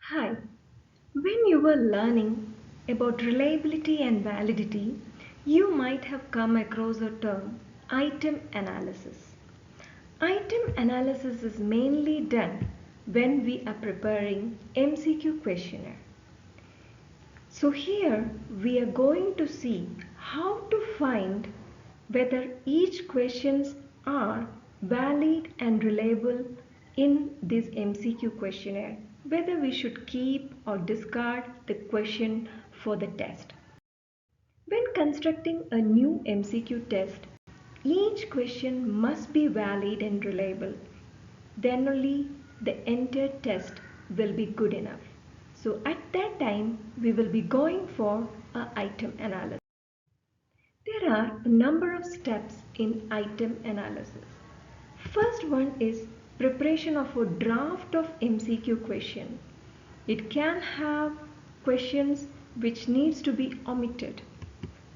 Hi, when you were learning about reliability and validity, you might have come across a term item analysis. Item analysis is mainly done when we are preparing MCQ questionnaire. So here we are going to see how to find whether each questions are valid and reliable in this MCQ questionnaire, whether we should keep or discard the question for the test. When constructing a new MCQ test, each question must be valid and reliable. Then only the entire test will be good enough. So at that time, we will be going for a item analysis. There are a number of steps in item analysis. First one is preparation of a draft of MCQ question. It can have questions which needs to be omitted.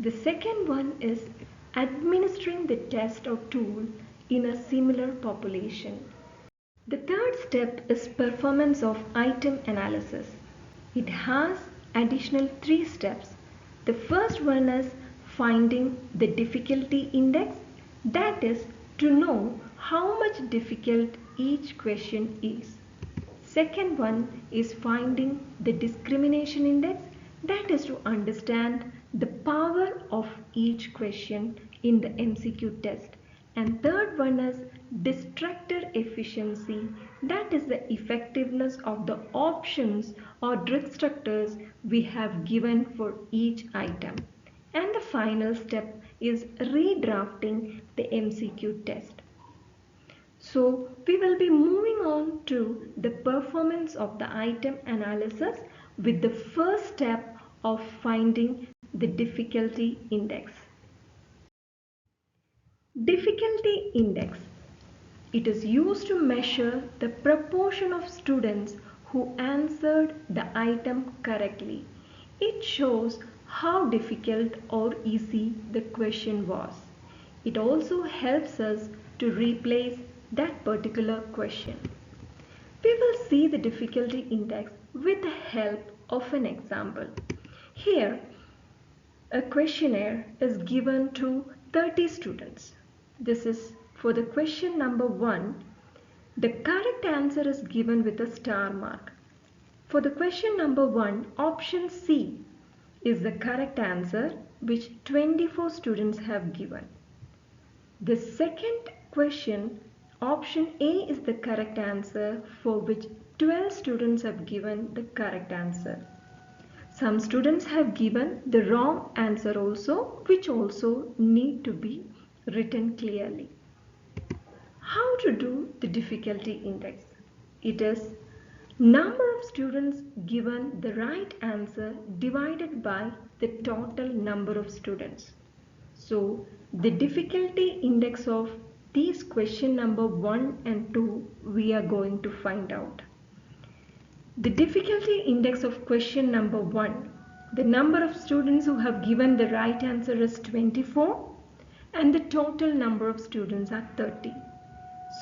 The second one is administering the test or tool in a similar population. The third step is performance of item analysis. It has additional 3 steps. The first one is finding the difficulty index, that is to know how much difficult each question is. Second one is finding the discrimination index, that is to understand the power of each question in the MCQ test. And third one is distractor efficiency, that is the effectiveness of the options or distractors we have given for each item. And the final step is redrafting the MCQ test. So we will be moving on to the performance of the item analysis with the first step of finding the difficulty index. Difficulty index. It is used to measure the proportion of students who answered the item correctly. It shows how difficult or easy the question was. It also helps us to replace that particular question. We will see the difficulty index with the help of an example. Here, a questionnaire is given to 30 students. This is for the question number 1. The correct answer is given with a star mark. For the question number 1, option C is the correct answer which 24 students have given. The second question, option A is the correct answer for which 12 students have given the correct answer. Some students have given the wrong answer also, which also need to be written clearly. How to do the difficulty index? It is number of students given the right answer divided by the total number of students. So the difficulty index of these question number 1 and 2 we are going to find out. The difficulty index of question number 1, the number of students who have given the right answer is 24 and the total number of students are 30.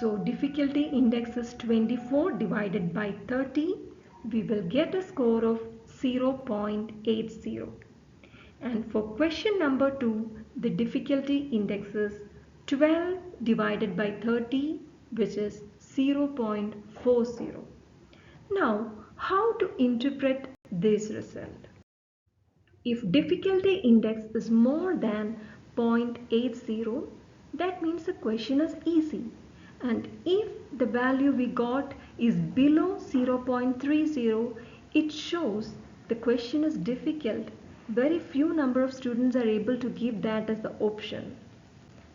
So difficulty index is 24 divided by 30. We will get a score of 0.80. And for question number 2, the difficulty index is 12 divided by 30, which is 0.40. Now, how to interpret this result? If difficulty index is more than 0.80, that means the question is easy. And if the value we got is below 0.30, it shows the question is difficult. Very few number of students are able to give that as the option.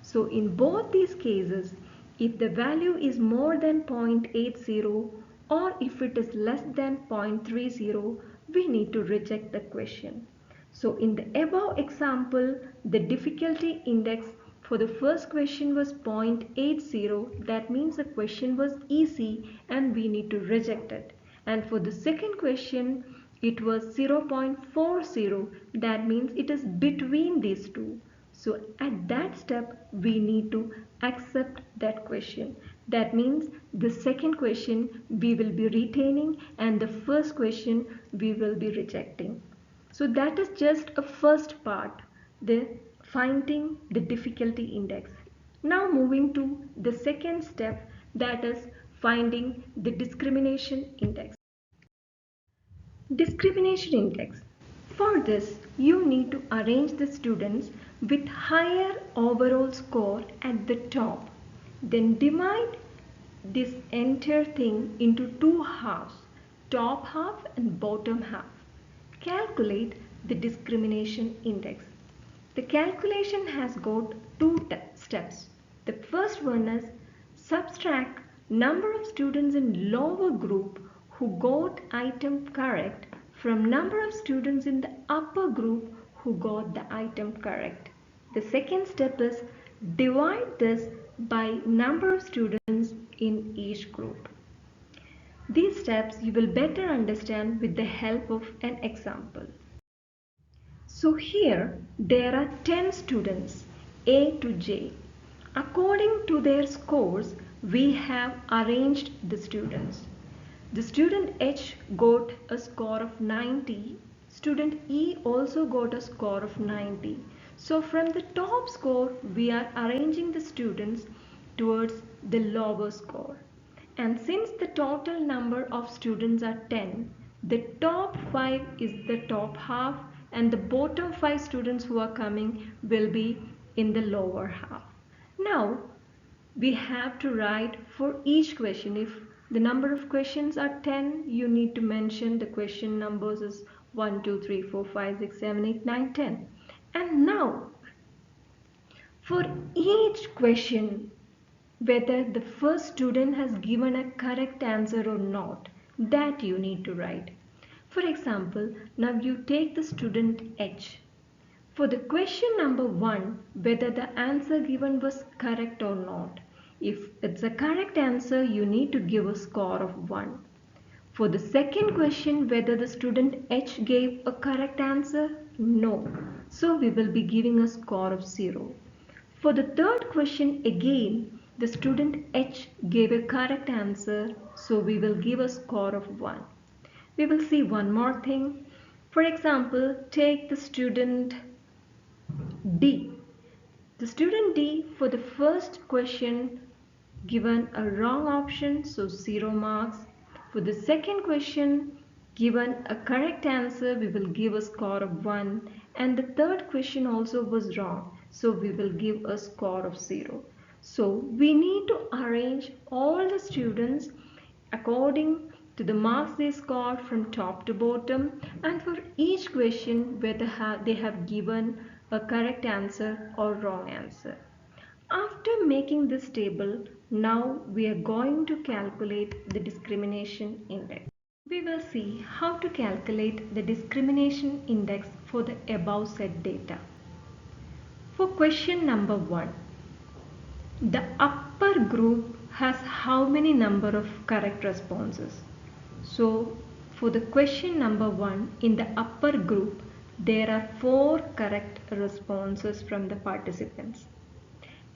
So in both these cases, if the value is more than 0.80 or if it is less than 0.30, we need to reject the question. So in the above example, the difficulty index for the first question was 0.80. That means the question was easy and we need to reject it. And for the second question, it was 0.40. That means it is between these two. So at that step, we need to accept that question. That means the second question we will be retaining and the first question we will be rejecting. So that is just a first part, the finding the difficulty index. Now moving to the second step, that is finding the discrimination index. Discrimination index. For this, you need to arrange the students with higher overall score at the top. Then divide this entire thing into two halves, top half and bottom half. Calculate the discrimination index. The calculation has got two steps. The first one is subtract number of students in lower group who got item correct from number of students in the upper group who got the item correct. The second step is divide this by number of students in each group. These steps you will better understand with the help of an example. So here there are 10 students A to J. According to their scores, we have arranged the students. The student H got a score of 90. Student E also got a score of 90. So from the top score, we are arranging the students towards the lower score. And since the total number of students are 10, the top 5 is the top half and the bottom 5 students who are coming will be in the lower half. Now we have to write for each question. If the number of questions are 10, you need to mention the question numbers as 1, 2, 3, 4, 5, 6, 7, 8, 9, 10. And now for each question, whether the first student has given a correct answer or not, that you need to write. For example, now you take the student H. For the question number 1, whether the answer given was correct or not. If it's a correct answer, you need to give a score of 1. For the second question, whether the student H gave a correct answer, no. So we will be giving a score of 0. For the third question again, the student H gave a correct answer, so we will give a score of 1. We will see one more thing. For example, take the student D. The student D, for the first question, given a wrong option, so 0 marks. For the second question, given a correct answer, we will give a score of 1. And the third question also was wrong, so we will give a score of 0. So we need to arrange all the students according to the marks they scored from top to bottom, and for each question whether they have given a correct answer or wrong answer. After making this table, now we are going to calculate the discrimination index. We will see how to calculate the discrimination index for the above said data. For question number 1, the upper group has how many number of correct responses? So for the question number 1, in the upper group, there are 4 correct responses from the participants.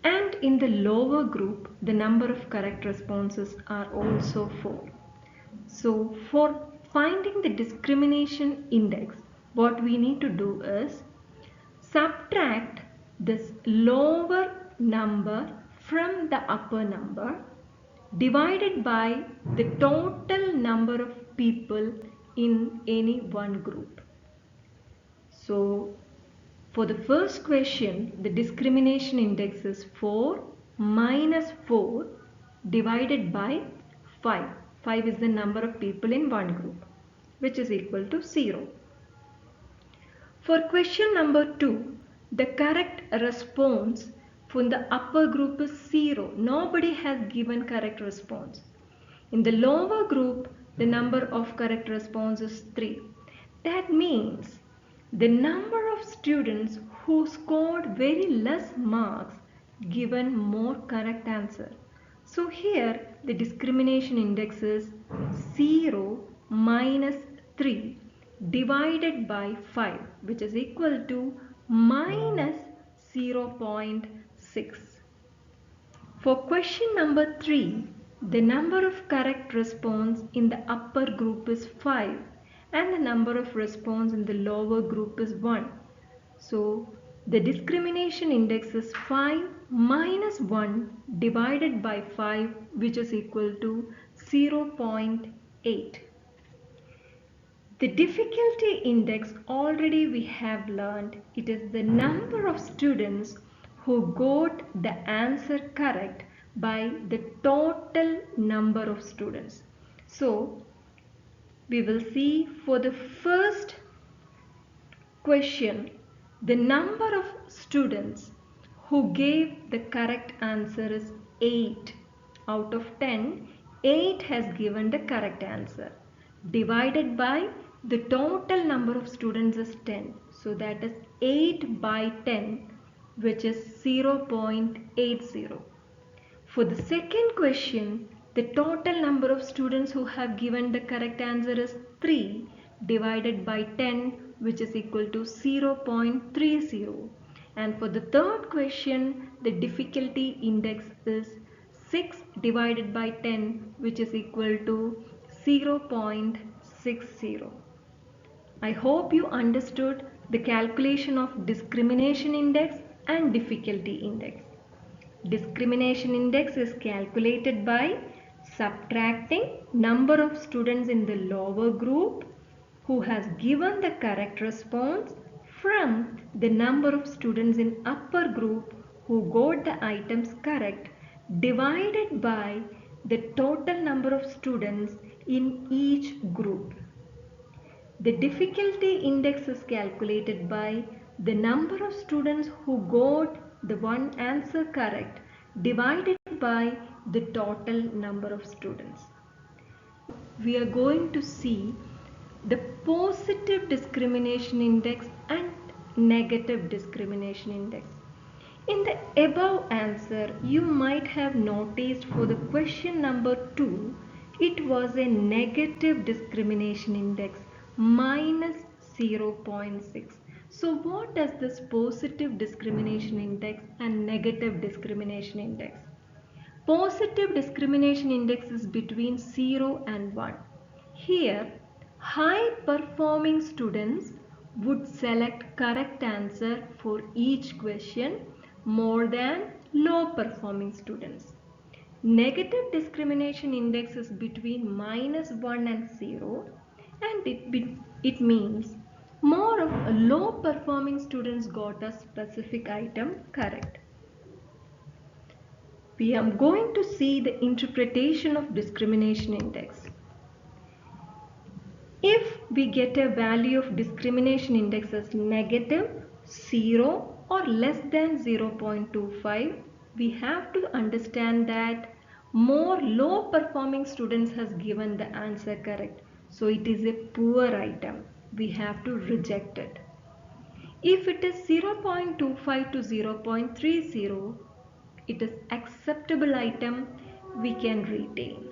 And in the lower group, the number of correct responses are also 4. So for finding the discrimination index, what we need to do is subtract this lower number from the upper number divided by the total number of people in any one group. So for the first question, the discrimination index is 4 minus 4 divided by 5. 5 is the number of people in one group, which is equal to 0. For question number 2, the correct response from the upper group is 0. Nobody has given correct response. In the lower group, the number of correct responses is 3. That means the number of students who scored very less marks given more correct answer. So here the discrimination index is 0 minus 3 divided by 5, which is equal to minus 0.6. For question number 3, the number of correct response in the upper group is 5 and the number of response in the lower group is 1. So the discrimination index is 5 minus 1 divided by 5, which is equal to 0.8. The difficulty index already we have learned. It is the number of students who got the answer correct by the total number of students. So we will see for the first question, the number of students who gave the correct answer is 8. Out of 10, 8 has given the correct answer. Divided by the total number of students is 10. So that is 8 by 10, which is 0.80. For the second question, the total number of students who have given the correct answer is 3 divided by 10, which is equal to 0.30. And for the third question, the difficulty index is 6 divided by 10, which is equal to 0.60. I hope you understood the calculation of discrimination index and difficulty index. Discrimination index is calculated by subtracting number of students in the lower group who has given the correct response from the number of students in upper group who got the items correct divided by the total number of students in each group. The difficulty index is calculated by the number of students who got the one answer correct divided by the total number of students. We are going to see the positive discrimination index and negative discrimination index. In the above answer, you might have noticed for the question number 2, it was a negative discrimination index minus 0.6. So what does this positive discrimination index and negative discrimination index? Positive discrimination index is between 0 and 1. Here, high performing students would select correct answer for each question more than low performing students. Negative discrimination index is between minus 1 and 0, and it means more of low performing students got a specific item correct. We are going to see the interpretation of discrimination index. If we get a value of discrimination index as negative, 0 or less than 0.25, we have to understand that more low performing students has given the answer correct. So it is a poor item. We have to reject it. If it is 0.25 to 0.30, it is acceptable item, we can retain.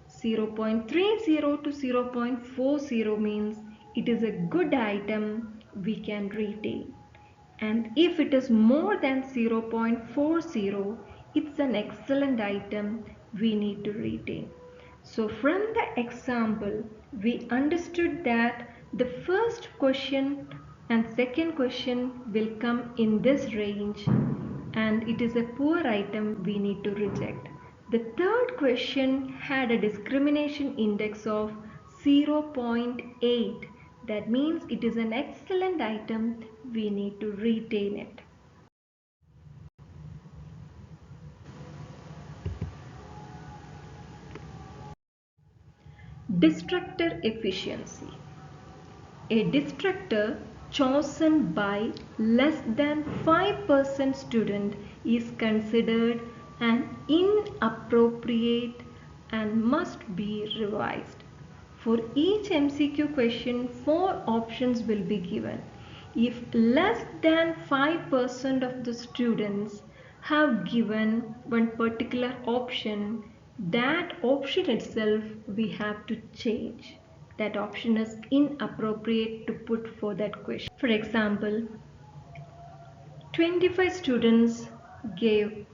0.30 to 0.40 means it is a good item, we can retain. And if it is more than 0.40, it's an excellent item, we need to retain. So from the example, we understood that the first question and second question will come in this range, and it is a poor item, we need to reject. The third question had a discrimination index of 0.8. That means it is an excellent item, we need to retain it. Distractor efficiency. A distractor chosen by less than 5% student is considered an inappropriate and must be revised. For each MCQ question, 4 options will be given. If less than 5% of the students have given one particular option, that option itself we have to change. That option is inappropriate to put for that question. For example, 25 students gave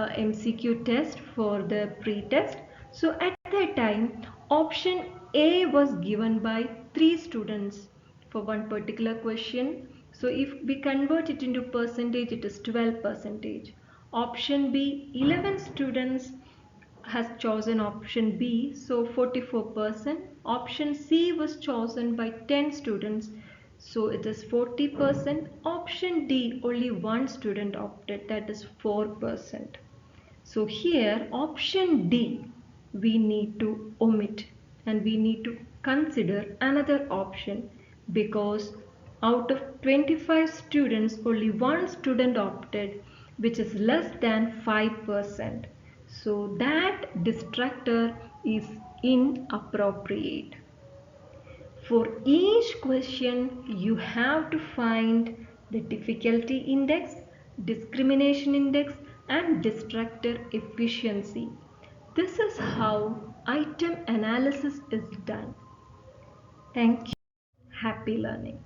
MCQ test for the pre-test. So at that time, option A was given by 3 students for one particular question. So if we convert it into percentage, it is 12 percentage. Option B, 11 students has chosen option B, so 44%. Option C was chosen by 10 students, so it is 40%. Option D, only one student opted, that is 4%. So here option D we need to omit and we need to consider another option, because out of 25 students only one student opted, which is less than 5%. So that distractor is inappropriate. For each question, you have to find the difficulty index, discrimination index, and distractor efficiency. This is how item analysis is done. Thank you. Happy learning.